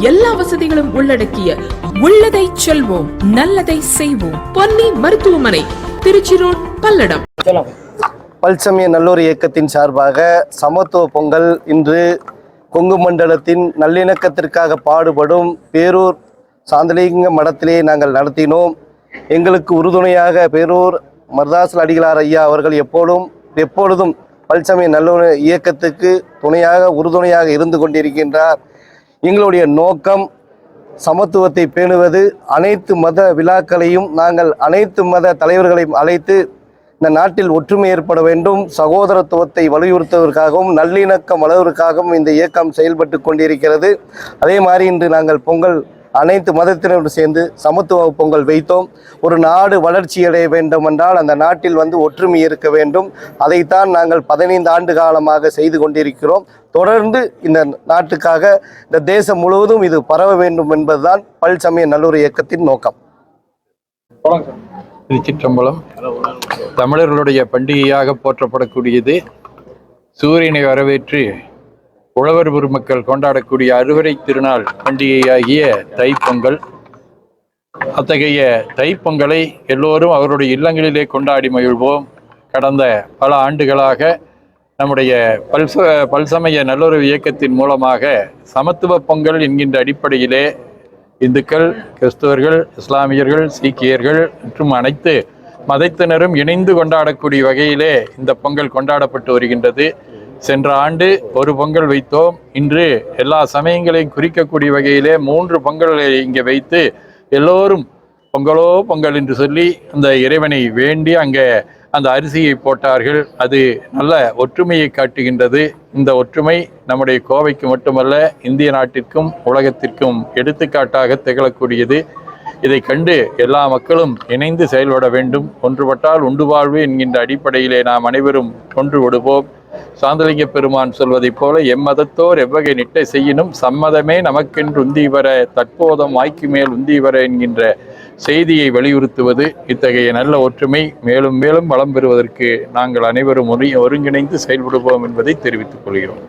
எல்லா வசதிகளும் உள்ளடக்கிய உள்ளதை செல்வோம் நல்லதை செய்வோம் பொன்னி மருத்துவமனை, திருச்சி ரோட், பல்லடம். பல்சமய நல்லூர் இயக்கத்தின் சார்பாக சமத்துவ பொங்கல் இன்று கொங்கு மண்டலத்தின் நல்லிணக்கத்திற்காக பாடுபடும் பேரூர் சாந்தலிங்க மடத்திலே நாங்கள் நடத்தினோம். எங்களுக்கு உறுதுணையாக பேரூர் மருதாசல் அடிகளார் ஐயா அவர்கள் எப்பொழுதும் பல்சமய நல்லூர் இயக்கத்துக்கு உறுதுணையாக இருந்து கொண்டிருக்கின்றார். எங்களுடைய நோக்கம் சமத்துவத்தை பேணுவது. அனைத்து மத விழாக்களையும் நாங்கள் அனைத்து மத தலைவர்களையும் அழைத்து இந்த நாட்டில் ஒற்றுமை ஏற்பட வேண்டும், சகோதரத்துவத்தை வலியுறுத்துவதற்காகவும் நல்லிணக்கம் வளர்வதற்காகவும் இந்த இயக்கம் செயல்பட்டு கொண்டிருக்கிறது. அதே மாதிரி இன்று நாங்கள் பொங்கல் அனைத்து மதத்தினரும் சேர்ந்து சமத்துவ பொங்கல் வைத்தோம். ஒரு நாடு வளர்ச்சி அடைய வேண்டும் என்றால் அந்த நாட்டில் ஒற்றுமை இருக்க வேண்டும். அதைத்தான் நாங்கள் 15 ஆண்டு காலமாக செய்து கொண்டிருக்கிறோம். தொடர்ந்து இந்த நாட்டுக்காக இந்த தேசம் முழுவதும் இது பரவ வேண்டும் என்பதுதான் பல்சமய நல்லூர் இயக்கத்தின் நோக்கம். திருச்சிற்றம்பலம் தமிழர்களுடைய பண்டிகையாக போற்றப்படக்கூடியது. சூரியனை வரவேற்று உழவர் பெருமக்கள் கொண்டாடக்கூடிய அறுவடை திருநாள் பண்டிகையாகிய தைப்பொங்கல். அத்தகைய தைப்பொங்கலை எல்லோரும் அவருடைய இல்லங்களிலே கொண்டாடி மகிழ்வோம். கடந்த பல ஆண்டுகளாக நம்முடைய பல்சமய நல்லுறவு இயக்கத்தின் மூலமாக சமத்துவ பொங்கல் என்கின்ற அடிப்படையிலே இந்துக்கள், கிறிஸ்தவர்கள், இஸ்லாமியர்கள், சீக்கியர்கள் மற்றும் அனைத்து மதத்தினரும் இணைந்து கொண்டாடக்கூடிய வகையிலே இந்த பொங்கல் கொண்டாடப்பட்டு வருகின்றது. சென்ற ஆண்டு ஒரு பொங்கல் வைத்தோம். இன்று எல்லா சமயங்களையும் குறிக்கக்கூடிய வகையிலே 3 பொங்கல்களை இங்கே வைத்து எல்லோரும் பொங்கலோ பொங்கல் என்று சொல்லி அந்த இறைவனை வேண்டி அங்கே அந்த அரிசியை போட்டார்கள். அது நல்ல ஒற்றுமையை காட்டுகின்றது. இந்த ஒற்றுமை நம்முடைய கோவைக்கு மட்டுமல்ல, இந்திய நாட்டிற்கும் உலகத்திற்கும் எடுத்துக்காட்டாக திகழக்கூடியது. இதை கண்டு எல்லா மக்களும் இணைந்து செயல்பட வேண்டும். ஒன்றுபட்டால் உண்டு வாழ்வு என்கின்ற அடிப்படையிலே நாம் அனைவரும் ஒன்று விடுவோம். சாந்தலிங்க பெருமான் சொல்வதைப் போல எம்மதத்தோர் எவ்வகை நிட்டை செய்யினும் சம்மதமே நமக்கென்று உந்தீவர தற்போதம் வாய்க்கு மேல் உந்தீவர என்கின்ற செய்தியை வலியுறுத்துவது. இத்தகைய நல்ல ஒற்றுமை மேலும் மேலும் வளம் பெறுவதற்கு நாங்கள் அனைவரும் ஒருங்கிணைந்து செயல்படுவோம் என்பதை தெரிவித்துக் கொள்கிறோம்.